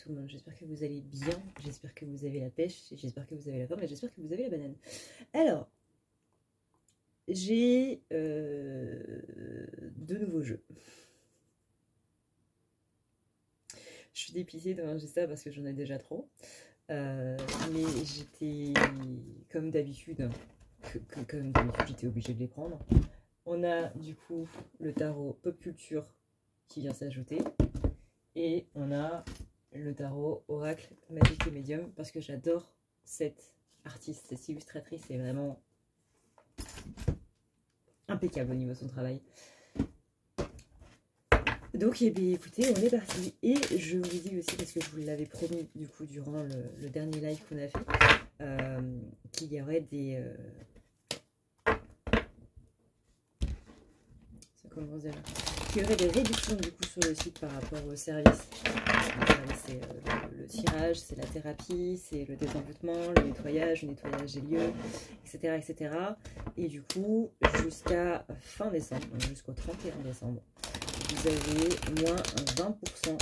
tout le monde, j'espère que vous allez bien, j'espère que vous avez la pêche, j'espère que vous avez la forme et j'espère que vous avez la banane. Alors, j'ai deux nouveaux jeux. Je suis dépitée d'enregistrer ça parce que j'en ai déjà trop. Mais j'étais, comme d'habitude, j'étais obligée de les prendre. On a du coup le tarot Pop Culture qui vient s'ajouter. Et on a le tarot Oracle Magique et Médium parce que j'adore cette artiste, cette illustratrice, c'est vraiment impeccable au niveau de son travail. Donc eh bien, écoutez, on est parti. Et je vous dis aussi, parce que je vous l'avais promis du coup durant le dernier live qu'on a fait, qu'il y aurait des... ça commence déjà. Qu'il y aurait des réductions du coup sur le site par rapport au service. C'est le tirage, c'est la thérapie, c'est le désenvoûtement, le nettoyage des lieux, etc. etc. Et du coup, jusqu'à fin décembre, donc jusqu'au 31 décembre, vous avez moins 20%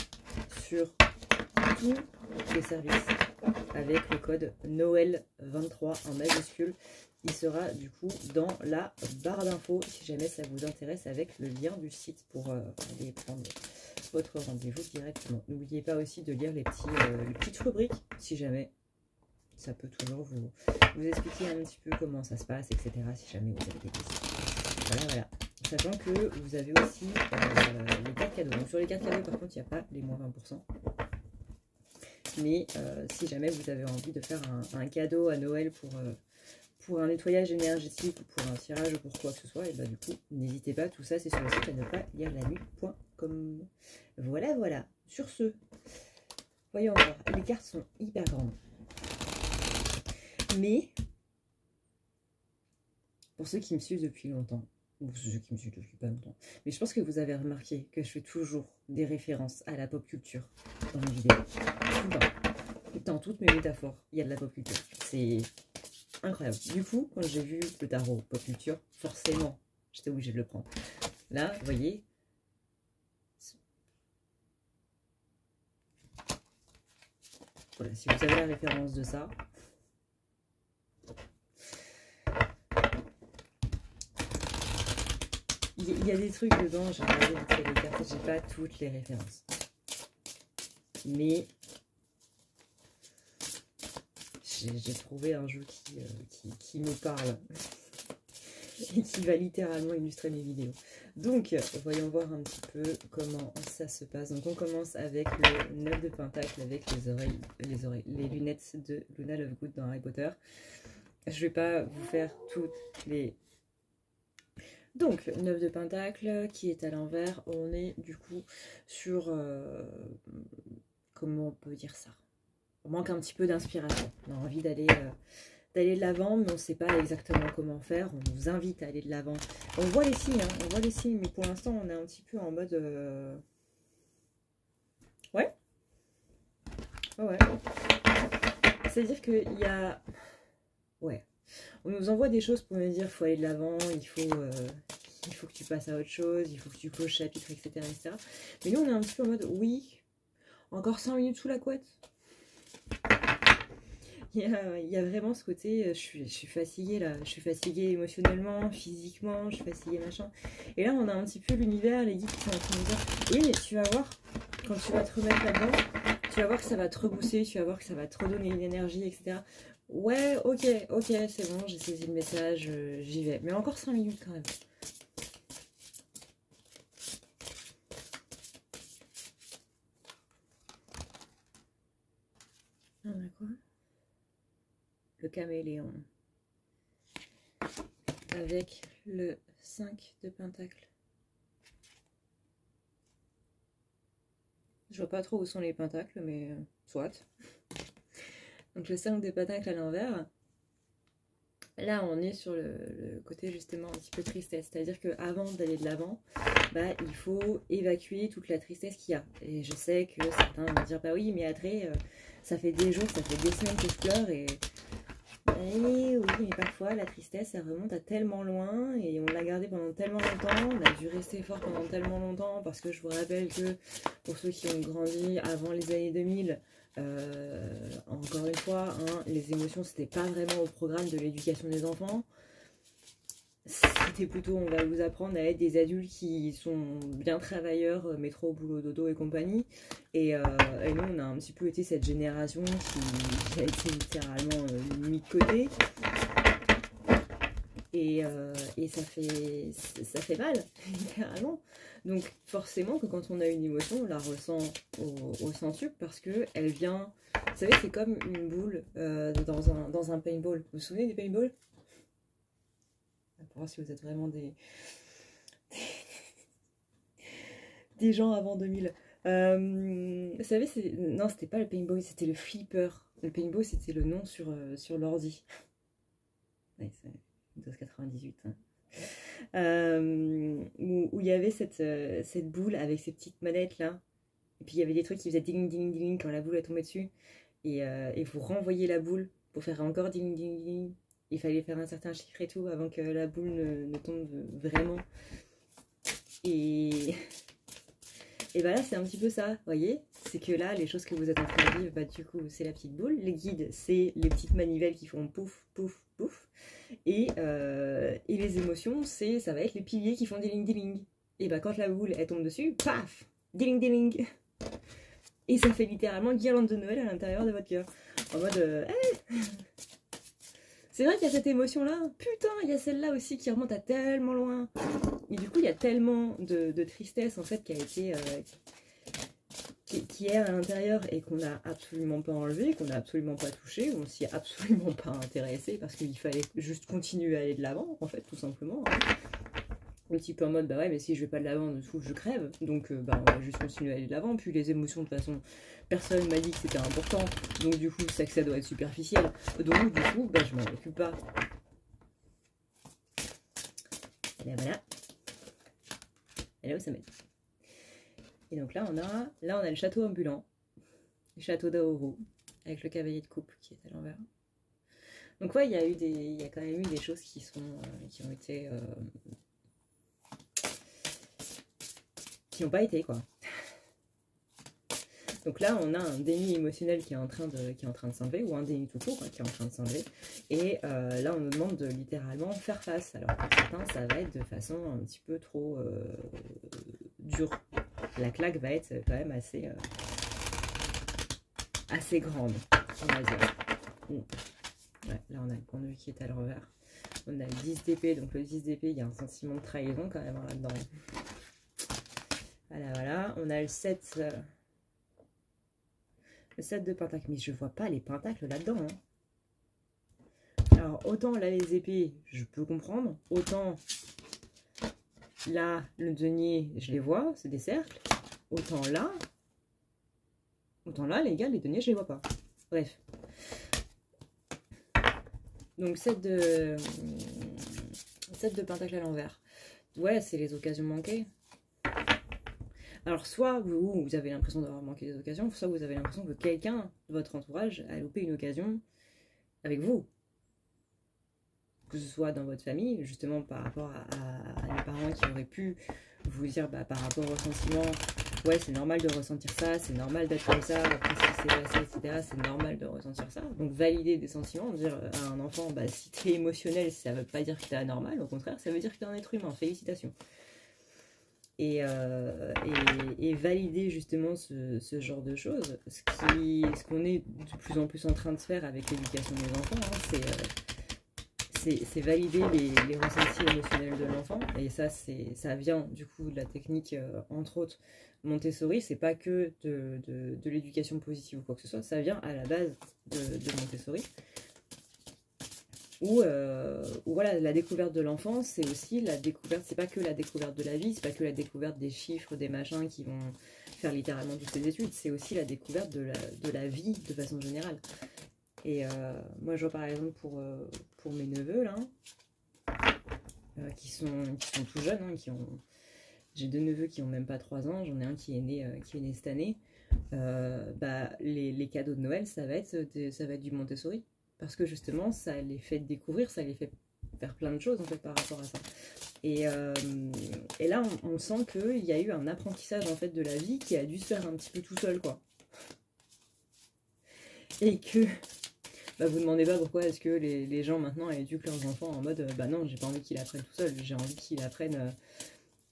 sur tous les services avec le code Noël23 en majuscule. Il sera du coup dans la barre d'infos si jamais ça vous intéresse avec le lien du site pour aller prendre votre rendez-vous directement. N'oubliez pas aussi de lire les petites rubriques si jamais ça peut toujours vous expliquer un petit peu comment ça se passe, etc. si jamais vous avez des questions. Voilà. Sachant que vous avez aussi les cartes cadeaux. Donc sur les cartes cadeaux, par contre, il n'y a pas les moins 20%. Mais si jamais vous avez envie de faire un cadeau à Noël pour un nettoyage énergétique ou pour un tirage ou pour quoi que ce soit, et bah du coup, n'hésitez pas, tout ça c'est sur le site à ne pas lire la nuit.com. Voilà, voilà. Sur ce, voyons voir. Les cartes sont hyper grandes. Mais, pour ceux qui me suivent depuis longtemps, ou ceux qui me suivent depuis pas longtemps, mais je pense que vous avez remarqué que je fais toujours des références à la pop culture dans mes vidéos. Tout le temps. Dans toutes mes métaphores, il y a de la pop culture. C'est incroyable. Du coup, quand j'ai vu le tarot pop culture, forcément, j'étais obligée de le prendre. Là, vous voyez, voilà, si vous avez la référence de ça, il y a des trucs dedans, j'ai regardé vite fait les cartes, j'ai pas toutes les références. Mais j'ai trouvé un jeu qui me parle et qui va littéralement illustrer mes vidéos. Donc, voyons voir un petit peu comment ça se passe. Donc, on commence avec le 9 de Pentacle avec les lunettes de Luna Lovegood dans Harry Potter. Je vais pas vous faire toutes les... Donc, 9 de Pentacle qui est à l'envers. On est du coup sur... comment on peut dire ça? On manque un petit peu d'inspiration. On a envie d'aller de l'avant, mais on ne sait pas exactement comment faire. On nous invite à aller de l'avant. On voit les signes, hein, on voit les signes, mais pour l'instant, on est un petit peu en mode... Ouais. Ouais. C'est-à-dire qu'il y a... Ouais. On nous envoie des choses pour nous dire, il faut aller de l'avant, il faut que tu passes à autre chose, il faut que tu closes chapitre, etc., etc. Mais nous, on est un petit peu en mode, oui, encore 100 minutes sous la couette. Il y a vraiment ce côté, je suis fatiguée là, je suis fatiguée émotionnellement, physiquement, je suis fatiguée machin. Et là on a un petit peu l'univers, les guides qui sont en train de dire, oui mais tu vas voir, quand tu vas te remettre là-dedans, tu vas voir que ça va te rebooster, tu vas voir que ça va te redonner une énergie, etc. Ouais, ok, c'est bon, j'ai saisi le message, j'y vais. Mais encore 5 minutes quand même. On a quoi? Le caméléon avec le 5 de Pentacle. Je vois pas trop où sont les pentacles, mais soit. Donc le 5 de Pentacle à l'envers. Là, on est sur le côté justement un petit peu tristesse. C'est-à-dire qu'avant d'aller de l'avant, bah, il faut évacuer toute la tristesse qu'il y a. Et je sais que certains vont dire, bah oui, mais Adré, ça fait des jours, ça fait des semaines que je pleure et oui, mais parfois la tristesse, elle remonte à tellement loin et on l'a gardée pendant tellement longtemps, on a dû rester fort pendant tellement longtemps parce que je vous rappelle que pour ceux qui ont grandi avant les années 2000, encore une fois, hein, les émotions c'était pas vraiment au programme de l'éducation des enfants. C'était plutôt, on va vous apprendre à être des adultes qui sont bien travailleurs, métro, boulot, dodo et compagnie. Et nous, on a un petit peu été cette génération qui a été littéralement mis de côté. Et ça fait mal, littéralement. Donc forcément que quand on a une émotion, on la ressent au centuple parce qu'elle vient... Vous savez, c'est comme une boule dans un paintball. Vous vous souvenez des paintballs? Pour voir si vous êtes vraiment des gens avant 2000. Vous savez, non, c'était pas le paintball, c'était le flipper. Le paintball, c'était le nom sur l'ordi. Ouais, c'est Windows 98. Hein. Où il y avait cette boule avec ces petites manettes là. Et puis il y avait des trucs qui faisaient ding ding ding quand la boule est tombée dessus. Et vous renvoyez la boule pour faire encore ding ding ding. Il fallait faire un certain chiffre et tout avant que la boule ne tombe vraiment. Et bah là, c'est un petit peu ça, vous voyez? C'est que là, les choses que vous êtes en train de vivre, bah du coup, c'est la petite boule. Les guides, c'est les petites manivelles qui font pouf, pouf, pouf. Et les émotions, ça va être les piliers qui font diling, diling. Et bah quand la boule, elle tombe dessus, paf, diling, diling. Et ça fait littéralement guirlande de Noël à l'intérieur de votre cœur. En mode, hey. C'est vrai qu'il y a cette émotion-là, putain, il y a celle-là aussi qui remonte à tellement loin. Et du coup, il y a tellement de tristesse, en fait, qui a été... qui est à l'intérieur et qu'on n'a absolument pas enlevé, qu'on n'a absolument pas touché, on s'y est absolument pas intéressé, parce qu'il fallait juste continuer à aller de l'avant, en fait, tout simplement. Un petit peu en mode, bah ouais, mais si je vais pas de l'avant, de tout, je crève. Donc, bah, on va juste continuer à aller de l'avant. Puis les émotions, de toute façon, personne m'a dit que c'était important. Donc, du coup, c'est que ça doit être superficiel. Donc, du coup, bah, je m'en occupe pas. Et bien voilà. Et là où ça m'aide. Et donc là, on a le château ambulant. Le château d'Aoru. Avec le cavalier de coupe qui est à l'envers. Donc, ouais, il y a quand même eu des choses qui ont été... qui n'ont pas été, quoi. Donc là, on a un déni émotionnel qui est en train de s'enlever, ou un déni tout court, hein, qui est en train de s'enlever. Et là, on nous demande de littéralement faire face. Alors pour certains, ça va être de façon un petit peu trop dure. La claque va être quand même assez grande, on va dire. Ouais, là, on a le point de vue qui est à l'envers. On a le 10 d'épée, donc le 10 d'épée, il y a un sentiment de trahison quand même hein, là-dedans. Voilà, voilà. On a le 7... le 7 de pentacle. Mais je vois pas les pentacles là-dedans. Hein. Alors, autant là, les épées, je peux comprendre. Autant là, le denier, je les vois, c'est des cercles. Autant là, les gars, les deniers, je les vois pas. Bref. Donc, 7 de pentacle à l'envers. Ouais, c'est les occasions manquées. Alors, soit vous avez l'impression d'avoir manqué des occasions, soit vous avez l'impression que quelqu'un de votre entourage a loupé une occasion avec vous. Que ce soit dans votre famille, justement par rapport à des parents qui auraient pu vous dire bah, par rapport au sentiment, ouais, c'est normal de ressentir ça, c'est normal d'être comme ça, après ce qui s'est passé, etc., c'est normal de ressentir ça. Donc, valider des sentiments, dire à un enfant, bah, si t'es émotionnel, ça veut pas dire que t'es anormal, au contraire, ça veut dire que t'es un être humain, félicitations. Et valider justement ce genre de choses, ce qu'on est de plus en plus en train de faire avec l'éducation des enfants, hein, c'est valider les ressentis émotionnels de l'enfant. Et ça vient du coup de la technique, entre autres, Montessori. C'est pas que de l'éducation positive ou quoi que ce soit, ça vient à la base de Montessori. Où voilà, la découverte de l'enfant, c'est aussi la découverte, c'est pas que la découverte de la vie, c'est pas que la découverte des chiffres, des machins qui vont faire littéralement toutes ces études, c'est aussi la découverte de la vie de façon générale. Et moi je vois par exemple pour mes neveux là, qui sont tout jeunes, hein, j'ai 2 neveux qui ont même pas 3 ans, j'en ai un qui est né cette année. Bah, les cadeaux de Noël, ça va être du Montessori. Parce que justement, ça les fait découvrir, ça les fait faire plein de choses en fait par rapport à ça. Et là, on sent qu'il y a eu un apprentissage en fait de la vie qui a dû se faire un petit peu tout seul, quoi. Et que, bah, vous demandez pas pourquoi est-ce que les gens maintenant éduquent leurs enfants en mode, bah non, j'ai pas envie qu'ils apprennent tout seul, j'ai envie qu'ils apprennent,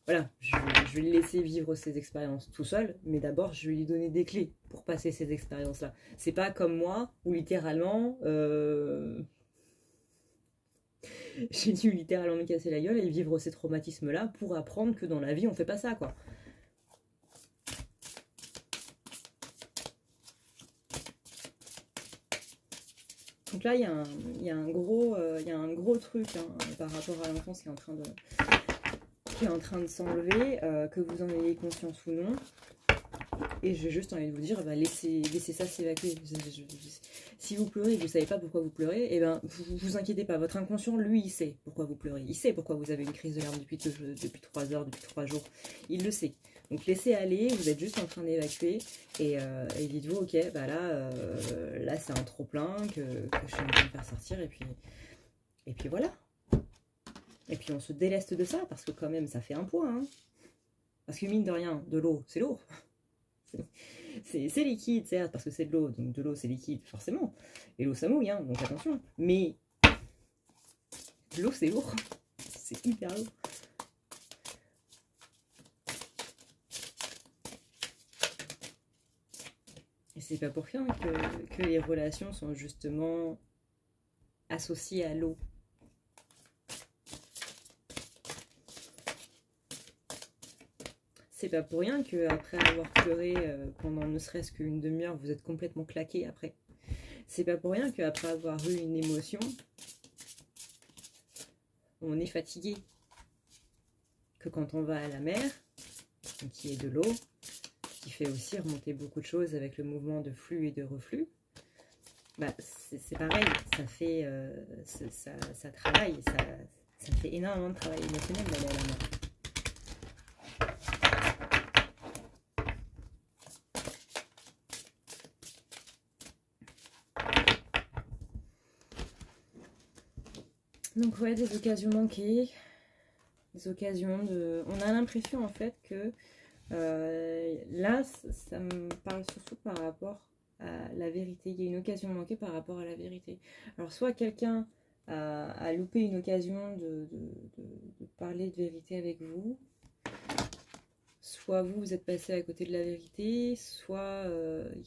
voilà, je vais le laisser vivre ses expériences tout seul, mais d'abord, je vais lui donner des clés pour passer ces expériences-là. C'est pas comme moi, où littéralement... j'ai dû littéralement me casser la gueule et vivre ces traumatismes-là pour apprendre que dans la vie, on fait pas ça, quoi. Donc là, il y a un gros truc hein, par rapport à l'enfance qui est en train de s'enlever, que vous en ayez conscience ou non. Et j'ai juste envie de vous dire, bah, laissez ça s'évacuer. Si vous pleurez et que vous ne savez pas pourquoi vous pleurez, eh ben, vous inquiétez pas. Votre inconscient, lui, il sait pourquoi vous pleurez. Il sait pourquoi vous avez une crise de larmes depuis 3 heures, depuis 3 jours. Il le sait. Donc laissez aller, vous êtes juste en train d'évacuer. Et dites-vous, ok, bah là c'est un trop-plein que je suis en train de faire sortir. Et puis voilà. Et puis on se déleste de ça, parce que quand même, ça fait un poids. Hein. Parce que mine de rien, de l'eau, c'est lourd. C'est liquide, certes, parce que c'est de l'eau, donc de l'eau c'est liquide, forcément. Et l'eau ça mouille, hein, donc attention. Mais l'eau c'est lourd, c'est hyper lourd. Et c'est pas pour rien que les relations sont justement associées à l'eau. C'est pas pour rien qu'après avoir pleuré pendant ne serait-ce qu'une demi-heure, vous êtes complètement claqué après. C'est pas pour rien qu'après avoir eu une émotion, on est fatigué. Que quand on va à la mer, qui est de l'eau, qui fait aussi remonter beaucoup de choses avec le mouvement de flux et de reflux, bah c'est pareil, ça fait ça travaille, ça fait énormément de travail émotionnel d'aller à la mer. Donc ouais, des occasions manquées, des occasions de... On a l'impression en fait que là, ça me parle surtout par rapport à la vérité. Il y a une occasion manquée par rapport à la vérité. Alors soit quelqu'un a loupé une occasion de parler de vérité avec vous, soit vous êtes passé à côté de la vérité, soit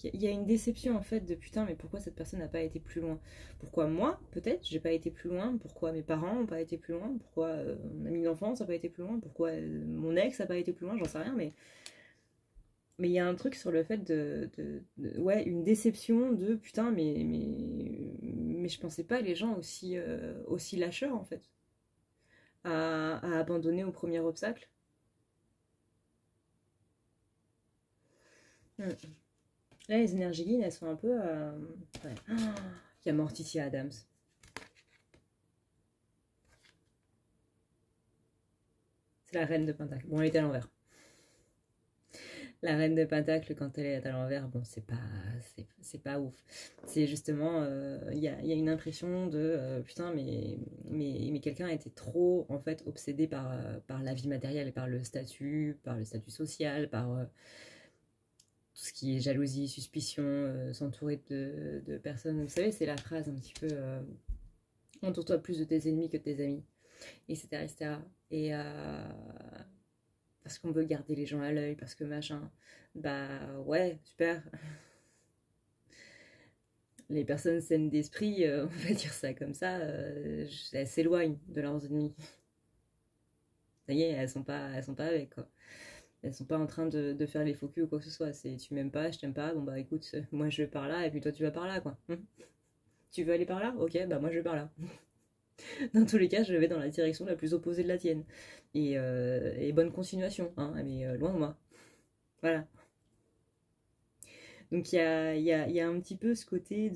il y a une déception en fait de putain, mais pourquoi cette personne n'a pas été plus loin? Pourquoi moi, peut-être, j'ai pas été plus loin? Pourquoi mes parents n'ont pas été plus loin? Pourquoi mon ami d'enfance n'a pas été plus loin? Pourquoi mon ex n'a pas été plus loin? J'en sais rien, mais il y a un truc sur le fait ouais, une déception de putain, mais je pensais pas les gens aussi lâcheurs en fait, à abandonner au premier obstacle. Là, les énergies yin, elles sont un peu... ouais. Oh, il y a Morticia Adams. C'est la reine de Pentacle. Bon, elle est à l'envers. La reine de Pentacle, quand elle est à l'envers, bon, c'est pas ouf. C'est justement... il y a une impression de... putain, mais quelqu'un a été trop, en fait, obsédé par la vie matérielle et par le statut social, par... tout ce qui est jalousie, suspicion, s'entourer de personnes. Vous savez, c'est la phrase un petit peu entoure-toi plus de tes ennemis que de tes amis, etc. etc. Et parce qu'on veut garder les gens à l'œil, parce que machin. Bah ouais, super. Les personnes saines d'esprit, on va dire ça comme ça, elles s'éloignent de leurs ennemis. Ça y est, elles sont pas avec quoi. Elles sont pas en train de faire les faux culs ou quoi que ce soit. C'est tu m'aimes pas, je t'aime pas, bon bah écoute, moi je vais par là et puis toi tu vas par là quoi. Tu veux aller par là? Ok, bah moi je vais par là. Dans tous les cas, je vais dans la direction la plus opposée de la tienne. Et bonne continuation, hein, mais loin de moi. Voilà. Donc il y a un petit peu ce côté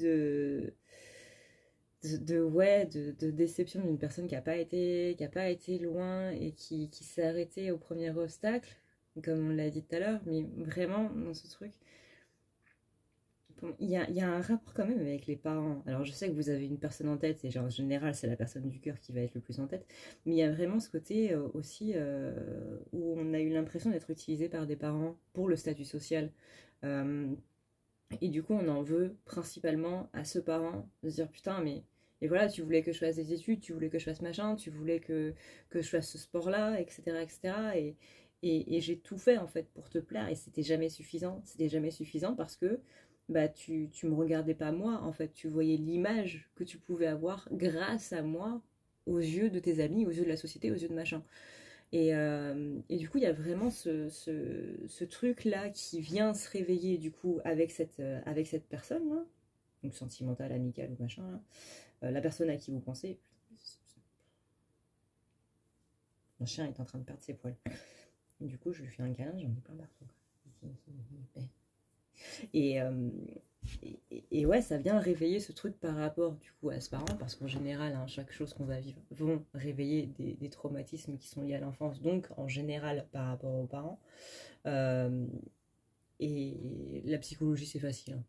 ouais, de déception d'une personne qui n'a pas été loin et qui s'est arrêtée au premier obstacle, comme on l'a dit tout à l'heure, mais vraiment dans ce truc, il y a un rapport quand même avec les parents. Alors je sais que vous avez une personne en tête, et genre, en général c'est la personne du cœur qui va être le plus en tête, mais il y a vraiment ce côté aussi où on a eu l'impression d'être utilisé par des parents pour le statut social. Euh, et du coup on en veut principalement à ce parent de se dire putain mais... Et voilà, tu voulais que je fasse des études, tu voulais que je fasse machin, tu voulais que je fasse ce sport-là, etc. etc. Et j'ai tout fait en fait pour te plaire et c'était jamais suffisant. C'était jamais suffisant parce que bah, tu me regardais pas moi, en fait. Tu voyais l'image que tu pouvais avoir grâce à moi aux yeux de tes amis, aux yeux de la société, aux yeux de machin. Et du coup, il y a vraiment ce truc-là qui vient se réveiller du coup avec cette personne-là, donc sentimentale, amicale ou machin, là. La personne à qui vous pensez. Mon chien est en train de perdre ses poils. Du coup, je lui fais un câlin, j'en ai plein partout. Et, et ouais, ça vient réveiller ce truc par rapport du coup à ce parent, parce qu'en général, hein, chaque chose qu'on va vivre vont réveiller des traumatismes qui sont liés à l'enfance, donc en général par rapport aux parents. Et la psychologie, c'est facile. Hein.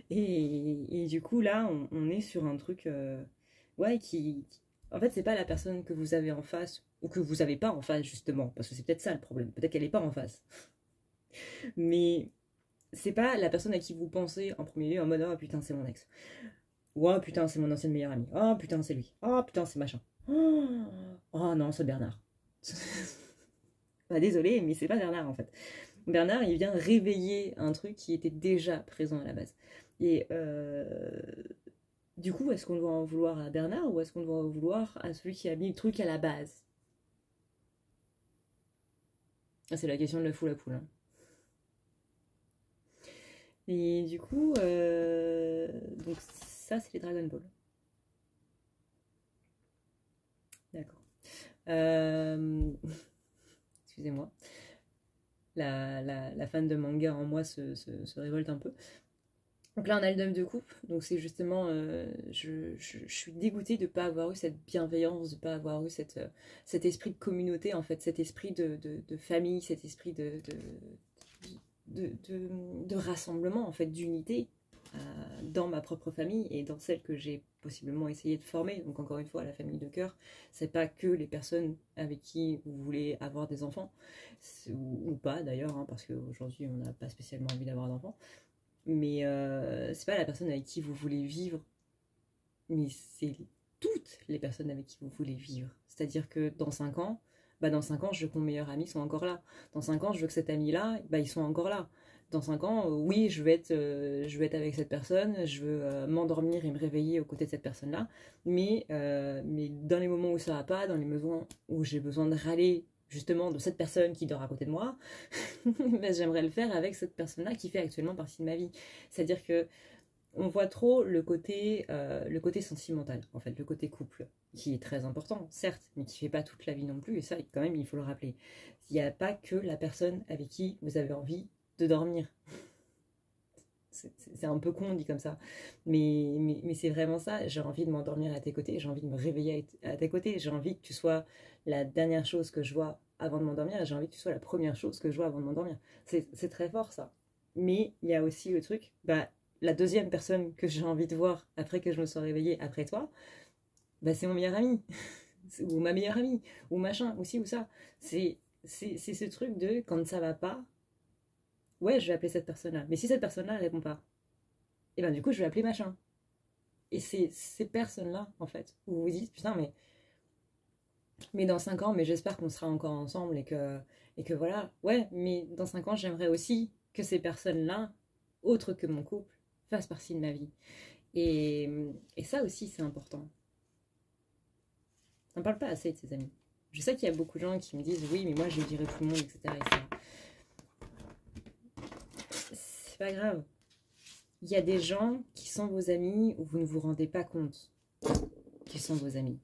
Et du coup, là, on est sur un truc ouais, en fait, c'est pas la personne que vous avez en face, ou que vous avez pas en face, justement, parce que c'est peut-être ça le problème. Peut-être qu'elle est pas en face. Mais c'est pas la personne à qui vous pensez en premier lieu en mode oh putain c'est mon ex, ou oh putain c'est mon ancienne meilleure amie, oh putain c'est lui, oh putain c'est machin, oh non c'est Bernard. Bah, désolé mais c'est pas Bernard en fait. Bernard il vient réveiller un truc qui était déjà présent à la base. Et du coup est-ce qu'on doit en vouloir à Bernard ou est-ce qu'on doit en vouloir à celui qui a mis le truc à la base? Ah, c'est la question de la foule à poule. Hein. Et du coup, donc ça c'est les Dragon Ball. D'accord. Excusez-moi. La fan de manga en moi se révolte un peu. Donc là on a le 9 de coupe, donc c'est justement, je suis dégoûtée de ne pas avoir eu cette bienveillance, de ne pas avoir eu cet esprit de communauté en fait, cet esprit de famille, cet esprit de rassemblement en fait, d'unité dans ma propre famille et dans celle que j'ai possiblement essayé de former. Donc encore une fois, la famille de cœur, c'est pas que les personnes avec qui vous voulez avoir des enfants, ou pas d'ailleurs, hein, parce qu'aujourd'hui on n'a pas spécialement envie d'avoir d'enfants, mais c'est pas la personne avec qui vous voulez vivre, mais c'est toutes les personnes avec qui vous voulez vivre. C'est-à-dire que dans 5 ans, bah dans 5 ans, je veux que mon meilleur ami soit encore là. Dans 5 ans, je veux que cet ami-là, bah, ils sont encore là. Dans 5 ans, oui, je veux être avec cette personne, je veux m'endormir et me réveiller aux côtés de cette personne-là, mais dans les moments où ça va pas, dans les moments où j'ai besoin de râler justement de cette personne qui dort à côté de moi, ben, j'aimerais le faire avec cette personne-là qui fait actuellement partie de ma vie. C'est-à-dire que on voit trop le côté sentimental, en fait, le côté couple, qui est très important, certes, mais qui fait pas toute la vie non plus, et ça, quand même, il faut le rappeler. Il n'y a pas que la personne avec qui vous avez envie de dormir. C'est un peu con dit comme ça, mais c'est vraiment ça. J'ai envie de m'endormir à tes côtés, j'ai envie de me réveiller à tes côtés, j'ai envie que tu sois la dernière chose que je vois avant de m'endormir, et j'ai envie que tu sois la première chose que je vois avant de m'endormir. C'est très fort ça. Mais il y a aussi le truc, bah, la deuxième personne que j'ai envie de voir après que je me sois réveillée après toi, bah, c'est mon meilleur ami, ou ma meilleure amie, ou machin, ou ci ou ça. C'est ce truc de quand ça va pas, ouais, je vais appeler cette personne-là. Mais si cette personne-là ne répond pas, et ben du coup, je vais appeler machin. Et c'est ces personnes-là, en fait, où vous vous dites, putain, mais dans 5 ans, mais j'espère qu'on sera encore ensemble et que voilà, ouais, mais dans 5 ans, j'aimerais aussi que ces personnes-là, autres que mon couple, fassent partie de ma vie. Et, et ça aussi, c'est important. On ne parle pas assez de ses amis. Je sais qu'il y a beaucoup de gens qui me disent, oui, mais moi, je dirais tout le monde, etc. etc. C'est pas grave. Il y a des gens qui sont vos amis où vous ne vous rendez pas compte qu'ils sont vos amis.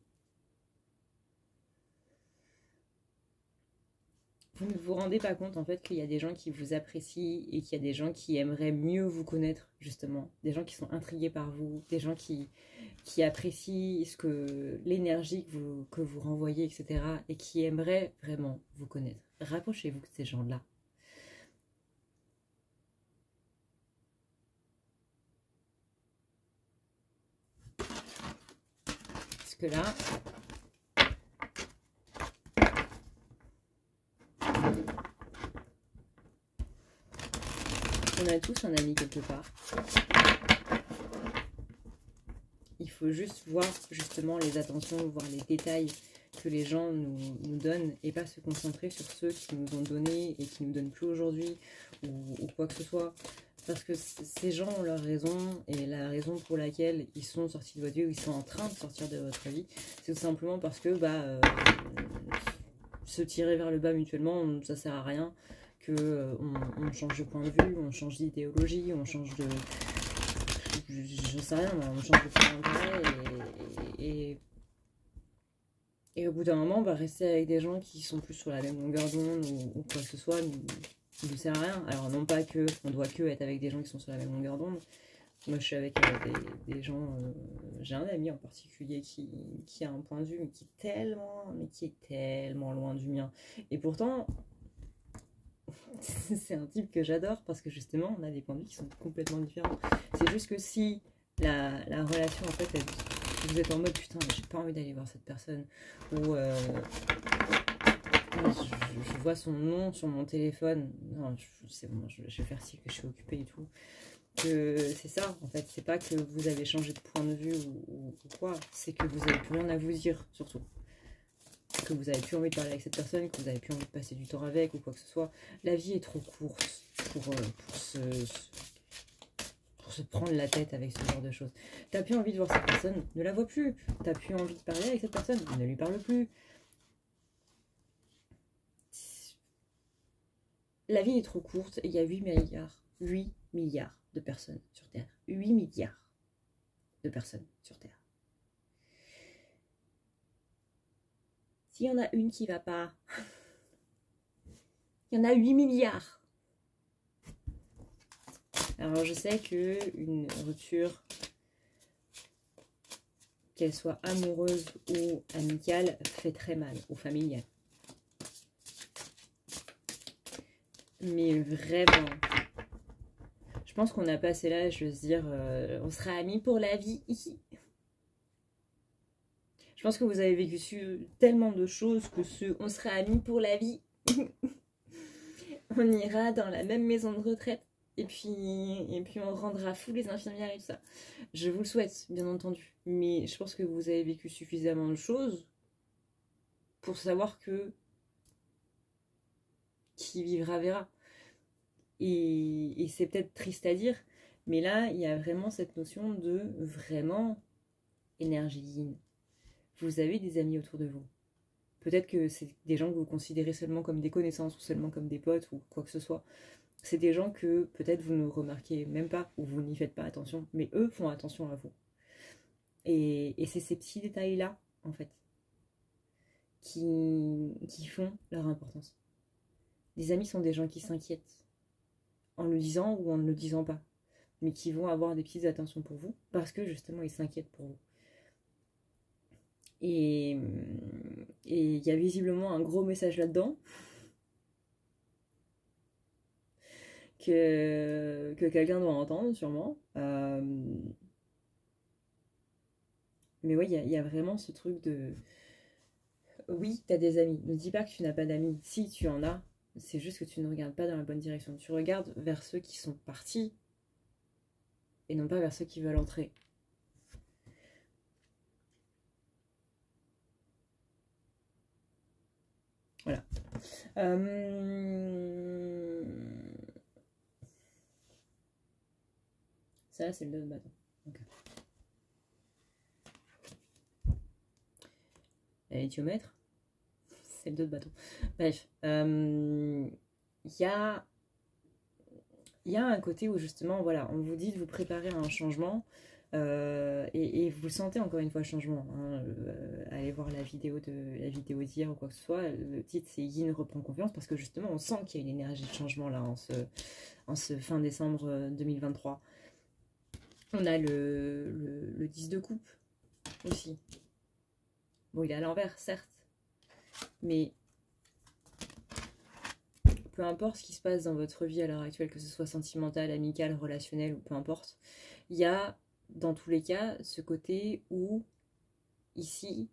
Vous ne vous rendez pas compte en fait qu'il y a des gens qui vous apprécient et qu'il y a des gens qui aimeraient mieux vous connaître justement, des gens qui sont intrigués par vous, des gens qui apprécient l'énergie que vous renvoyez, etc. et qui aimeraient vraiment vous connaître. Rapprochez-vous de ces gens-là. que là, on a tous un ami quelque part. Il faut juste voir justement les attentions, voir les détails que les gens nous donnent et pas se concentrer sur ceux qui nous ont donné et qui nous donnent plus aujourd'hui ou quoi que ce soit. Parce que ces gens ont leur raison et la raison pour laquelle ils sont sortis de votre vie ou ils sont en train de sortir de votre vie, c'est tout simplement parce que se tirer vers le bas mutuellement, ça sert à rien, que on change de point de vue, on change d'idéologie, on change de... Je sais rien, on change de point d'intérêt et au bout d'un moment, rester avec des gens qui sont plus sur la même longueur d'onde ou quoi que ce soit ne sert à rien. Alors non pas que on doit que être avec des gens qui sont sur la même longueur d'onde. Moi je suis avec des gens, j'ai un ami en particulier qui a un point de vue mais qui est tellement loin du mien. Et pourtant, c'est un type que j'adore parce que justement on a des points de vue qui sont complètement différents. C'est juste que si la relation en fait vous êtes en mode putain mais j'ai pas envie d'aller voir cette personne ou je vois son nom sur mon téléphone, non c'est bon, je vais faire si que je suis occupée et tout, que c'est ça en fait, c'est pas que vous avez changé de point de vue ou quoi, c'est que vous avez plus rien à vous dire, surtout que vous avez plus envie de parler avec cette personne, que vous avez plus envie de passer du temps avec ou quoi que ce soit. La vie est trop courte pour se prendre la tête avec ce genre de choses. T'as plus envie de voir cette personne, ne la vois plus. T'as plus envie de parler avec cette personne, ne lui parle plus. La vie est trop courte et il y a 8 milliards de personnes sur Terre. 8 milliards de personnes sur Terre. S'il y en a une qui va pas, il y en a 8 milliards. Alors je sais qu'une rupture, qu'elle soit amoureuse ou amicale, fait très mal ou familiale. Mais vraiment, je pense qu'on a passé l'âge de se dire on sera amis pour la vie. Je pense que vous avez vécu tellement de choses que on sera amis pour la vie. On ira dans la même maison de retraite. Et puis on rendra fou les infirmières et tout ça. Je vous le souhaite, bien entendu. Mais je pense que vous avez vécu suffisamment de choses pour savoir que qui vivra verra. Et c'est peut-être triste à dire, mais là, il y a vraiment cette notion de vraiment énergie yin. Vous avez des amis autour de vous. Peut-être que c'est des gens que vous considérez seulement comme des connaissances ou seulement comme des potes ou quoi que ce soit. C'est des gens que peut-être vous ne remarquez même pas ou vous n'y faites pas attention, mais eux font attention à vous. Et c'est ces petits détails-là, en fait, qui font leur importance. Des amis sont des gens qui s'inquiètent, en le disant ou en ne le disant pas, mais qui vont avoir des petites attentions pour vous, parce que justement ils s'inquiètent pour vous. Et il y a visiblement un gros message là-dedans, que quelqu'un doit entendre sûrement. Mais oui, il y a vraiment ce truc de... Oui, tu as des amis. Ne dis pas que tu n'as pas d'amis. Si, tu en as. C'est juste que tu ne regardes pas dans la bonne direction. Tu regardes vers ceux qui sont partis et non pas vers ceux qui veulent entrer. Voilà. Ça, c'est le 2 de bâton. Okay. L'éthiomètre, c'est le 2 de bâton. Bref. Il y a un côté où justement, voilà, on vous dit de vous préparer à un changement et vous sentez encore une fois le changement. Hein, allez voir la vidéo d'hier ou quoi que ce soit. Le titre c'est Yin reprend confiance parce que justement on sent qu'il y a une énergie de changement là en ce fin décembre 2023. On a le 10 de coupe aussi. Bon, il est à l'envers, certes, mais peu importe ce qui se passe dans votre vie à l'heure actuelle, que ce soit sentimental, amical, relationnel ou peu importe, il y a dans tous les cas ce côté où ici,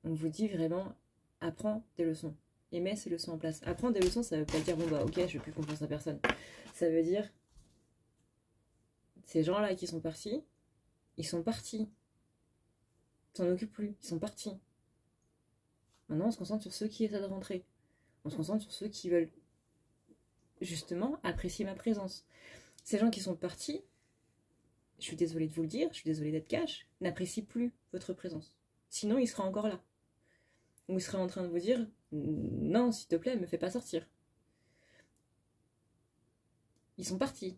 on vous dit vraiment, apprends des leçons. Et mets ces leçons en place. Apprendre des leçons, ça veut pas dire, bon bah ok, je fais plus confiance à personne. Ça veut dire, ces gens-là qui sont partis, ils sont partis. T'en occupes plus, ils sont partis. Maintenant, on se concentre sur ceux qui essaient de rentrer. On se concentre sur ceux qui veulent, justement, apprécier ma présence. Ces gens qui sont partis, je suis désolée de vous le dire, je suis désolée d'être cash, n'apprécient plus votre présence. Sinon, ils seraient encore là. Ou ils seraient en train de vous dire, non, s'il te plaît, me fais pas sortir. Ils sont partis.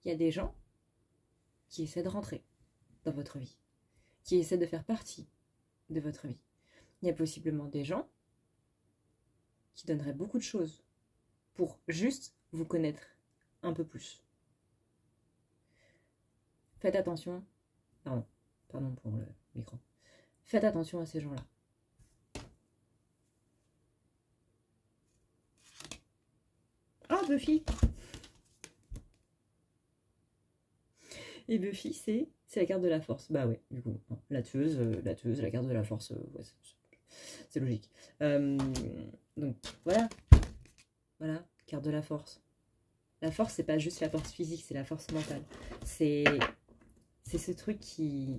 Il y a des gens qui essaient de rentrer dans votre vie, qui essaient de faire partie de votre vie. Il y a possiblement des gens qui donneraient beaucoup de choses pour juste vous connaître un peu plus. Faites attention. Pardon pour le micro. Faites attention à ces gens-là. Oh, Buffy! Et Buffy, c'est la carte de la force. Bah ouais, du coup, la tueuse, la carte de la force, ouais, c'est logique. Donc voilà, carte de la force. La force, c'est pas juste la force physique, c'est la force mentale. C'est ce truc qui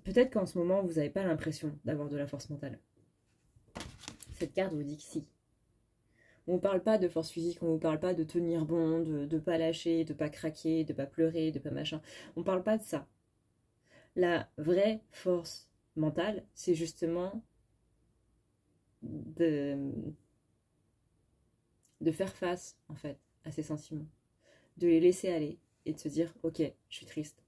peut-être qu'en ce moment, vous n'avez pas l'impression d'avoir de la force mentale. Cette carte vous dit que si. On ne parle pas de force physique, on ne vous parle pas de tenir bon, de ne pas lâcher, de ne pas craquer, de ne pas pleurer, de ne pas machin. On ne parle pas de ça. La vraie force mentale, c'est justement de faire face, en fait, à ces sentiments. De les laisser aller et de se dire, ok, je suis triste.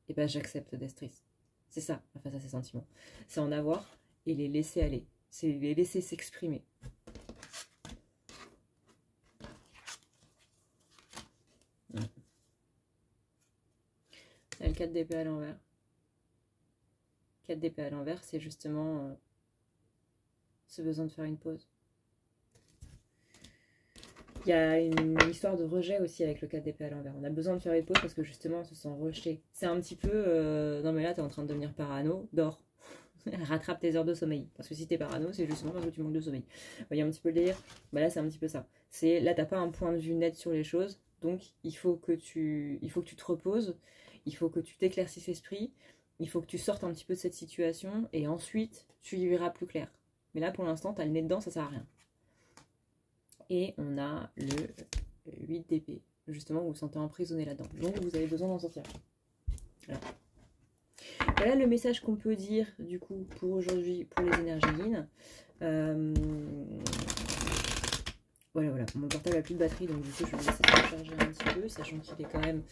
Et ben j'accepte d'être triste. C'est ça, face à ces sentiments. C'est en avoir et les laisser aller. C'est les laisser s'exprimer. Il y a le 4 d'épée à l'envers. 4 d'épée à l'envers, c'est justement ce besoin de faire une pause. Il y a une histoire de rejet aussi avec le 4 d'épée à l'envers. On a besoin de faire une pause parce que justement on se sent rejeté. C'est un petit peu, non mais là t'es en train de devenir parano, dors. Rattrape tes heures de sommeil. Parce que si t'es parano, c'est justement parce que tu manques de sommeil. Vous voyez un petit peu le délire. Bah là c'est un petit peu ça. Là t'as pas un point de vue net sur les choses. Donc il faut que tu te reposes. Il faut que tu t'éclaircisses l'esprit. Il faut que tu sortes un petit peu de cette situation. Et ensuite tu y verras plus clair. Mais là pour l'instant t'as le nez dedans, ça sert à rien. Et on a le 8 d'épée. Justement, vous vous sentez emprisonné là-dedans. Donc, vous avez besoin d'en sortir. Voilà le message qu'on peut dire, du coup, pour aujourd'hui, pour les énergies yin. Voilà. Mon portable n'a plus de batterie, donc du coup, je vais laisser se recharger un petit peu, sachant qu'il est quand même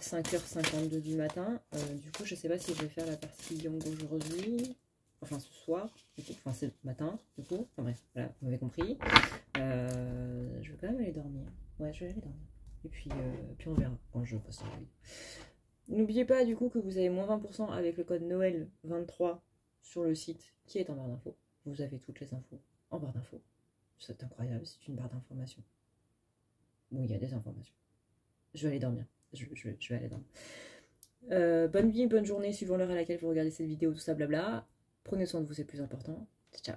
5h52 du matin. Du coup, je ne sais pas si je vais faire la partie yang aujourd'hui. Enfin, ce soir, du coup, enfin, c'est le matin, du coup. Enfin bref, voilà, vous m'avez compris. Je vais quand même aller dormir. Ouais, je vais aller dormir. Et puis on verra quand je posterai la vidéo. N'oubliez pas, du coup, que vous avez moins 20% avec le code Noël 23 sur le site qui est en barre d'infos. Vous avez toutes les infos en barre d'infos. C'est incroyable, c'est une barre d'informations. Bon, il y a des informations. Je vais aller dormir. Je vais aller dormir. Bonne vie, bonne journée, suivant l'heure à laquelle vous regardez cette vidéo, tout ça, blabla. Prenez soin de vous, c'est le plus important. Ciao.